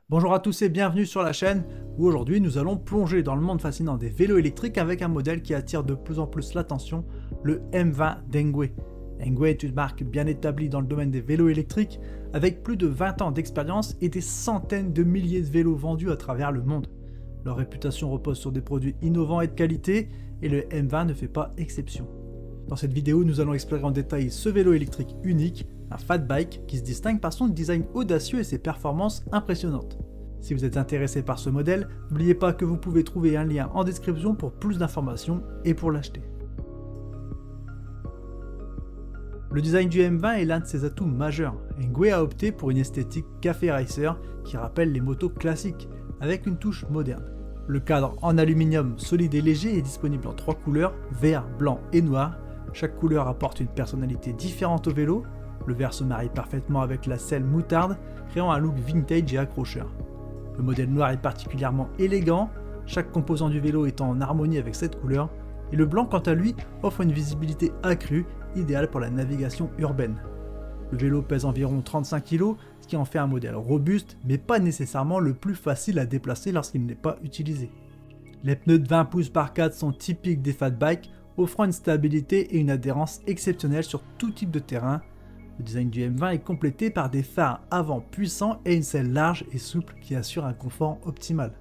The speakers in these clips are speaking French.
Bonjour à tous et bienvenue sur la chaîne où aujourd'hui nous allons plonger dans le monde fascinant des vélos électriques avec un modèle qui attire de plus en plus l'attention, le M20 d'Engwe. Engwe est une marque bien établie dans le domaine des vélos électriques avec plus de 20 ans d'expérience et des centaines de milliers de vélos vendus à travers le monde. Leur réputation repose sur des produits innovants et de qualité et le M20 ne fait pas exception. Dans cette vidéo, nous allons explorer en détail ce vélo électrique unique, un fat bike qui se distingue par son design audacieux et ses performances impressionnantes. Si vous êtes intéressé par ce modèle, n'oubliez pas que vous pouvez trouver un lien en description pour plus d'informations et pour l'acheter. Le design du M20 est l'un de ses atouts majeurs. Engwe a opté pour une esthétique café racer qui rappelle les motos classiques, avec une touche moderne. Le cadre en aluminium solide et léger est disponible en 3 couleurs, vert, blanc et noir. Chaque couleur apporte une personnalité différente au vélo. Le vert se marie parfaitement avec la selle moutarde, créant un look vintage et accrocheur. Le modèle noir est particulièrement élégant, chaque composant du vélo étant en harmonie avec cette couleur, et le blanc quant à lui offre une visibilité accrue, idéale pour la navigation urbaine. Le vélo pèse environ 35 kg, ce qui en fait un modèle robuste, mais pas nécessairement le plus facile à déplacer lorsqu'il n'est pas utilisé. Les pneus de 20 pouces par 4 sont typiques des fat bikes, offrant une stabilité et une adhérence exceptionnelles sur tout type de terrain. Le design du M20 est complété par des phares avant puissants et une selle large et souple qui assure un confort optimal.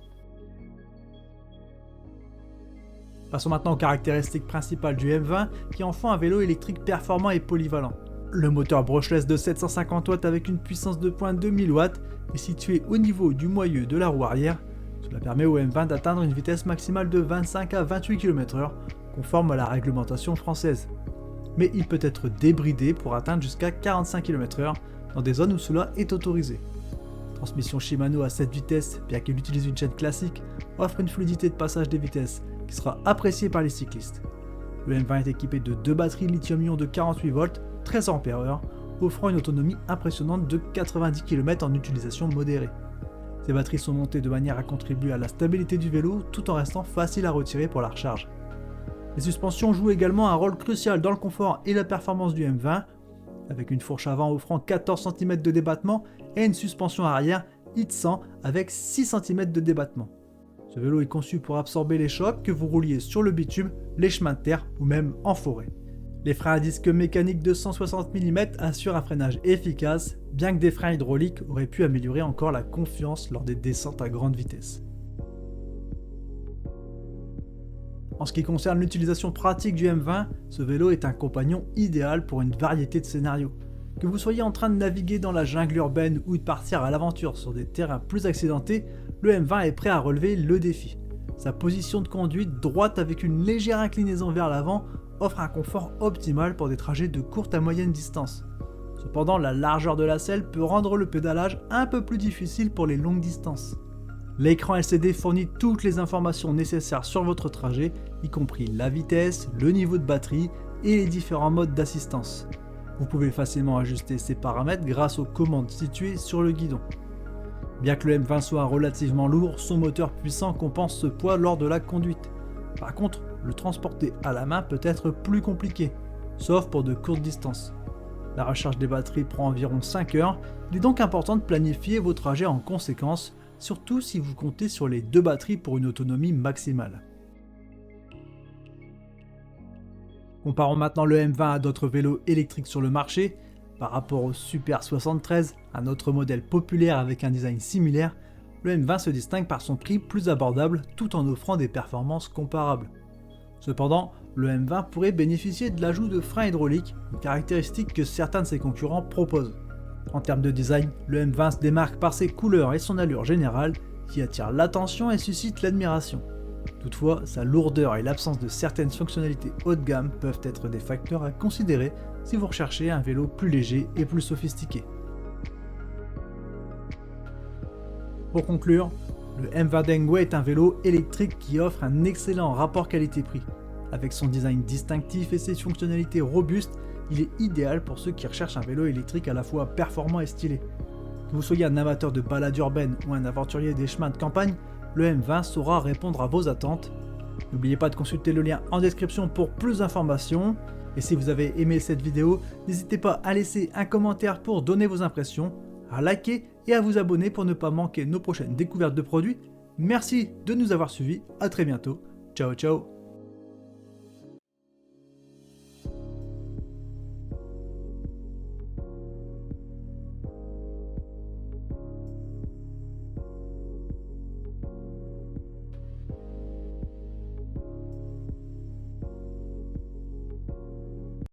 Passons maintenant aux caractéristiques principales du M20 qui en font un vélo électrique performant et polyvalent. Le moteur brushless de 750 watts avec une puissance de pointe de 1000 watts est situé au niveau du moyeu de la roue arrière. Cela permet au M20 d'atteindre une vitesse maximale de 25 à 28 km/h, conforme à la réglementation française. Mais il peut être débridé pour atteindre jusqu'à 45 km/h dans des zones où cela est autorisé. Transmission Shimano à 7 vitesses, bien qu'il utilise une chaîne classique, offre une fluidité de passage des vitesses qui sera appréciée par les cyclistes. Le M20 est équipé de 2 batteries lithium-ion de 48 volts, 13 Ah, offrant une autonomie impressionnante de 90 km en utilisation modérée. Ces batteries sont montées de manière à contribuer à la stabilité du vélo tout en restant faciles à retirer pour la recharge. Les suspensions jouent également un rôle crucial dans le confort et la performance du M20, avec une fourche avant offrant 14 cm de débattement et une suspension arrière HIT100 avec 6 cm de débattement. Ce vélo est conçu pour absorber les chocs que vous rouliez sur le bitume, les chemins de terre ou même en forêt. Les freins à disque mécaniques de 160 mm assurent un freinage efficace, bien que des freins hydrauliques auraient pu améliorer encore la confiance lors des descentes à grande vitesse. En ce qui concerne l'utilisation pratique du M20, ce vélo est un compagnon idéal pour une variété de scénarios. Que vous soyez en train de naviguer dans la jungle urbaine ou de partir à l'aventure sur des terrains plus accidentés, le M20 est prêt à relever le défi. Sa position de conduite droite avec une légère inclinaison vers l'avant offre un confort optimal pour des trajets de courte à moyenne distance. Cependant, la largeur de la selle peut rendre le pédalage un peu plus difficile pour les longues distances. L'écran LCD fournit toutes les informations nécessaires sur votre trajet, y compris la vitesse, le niveau de batterie et les différents modes d'assistance. Vous pouvez facilement ajuster ces paramètres grâce aux commandes situées sur le guidon. Bien que le M20 soit relativement lourd, son moteur puissant compense ce poids lors de la conduite. Par contre, le transporter à la main peut être plus compliqué, sauf pour de courtes distances. La recharge des batteries prend environ 5 heures, il est donc important de planifier vos trajets en conséquence, surtout si vous comptez sur les 2 batteries pour une autonomie maximale. Comparons maintenant le M20 à d'autres vélos électriques sur le marché. Par rapport au Super 73, un autre modèle populaire avec un design similaire, le M20 se distingue par son prix plus abordable tout en offrant des performances comparables. Cependant, le M20 pourrait bénéficier de l'ajout de freins hydrauliques, une caractéristique que certains de ses concurrents proposent. En termes de design, le M20 se démarque par ses couleurs et son allure générale qui attirent l'attention et suscitent l'admiration. Toutefois, sa lourdeur et l'absence de certaines fonctionnalités haut de gamme peuvent être des facteurs à considérer si vous recherchez un vélo plus léger et plus sophistiqué. Pour conclure, le M20 d'Engwe est un vélo électrique qui offre un excellent rapport qualité-prix. Avec son design distinctif et ses fonctionnalités robustes, il est idéal pour ceux qui recherchent un vélo électrique à la fois performant et stylé. Que vous soyez un amateur de balade urbaine ou un aventurier des chemins de campagne, le M20 saura répondre à vos attentes. N'oubliez pas de consulter le lien en description pour plus d'informations. Et si vous avez aimé cette vidéo, n'hésitez pas à laisser un commentaire pour donner vos impressions, à liker et à vous abonner pour ne pas manquer nos prochaines découvertes de produits. Merci de nous avoir suivis, à très bientôt, ciao ciao.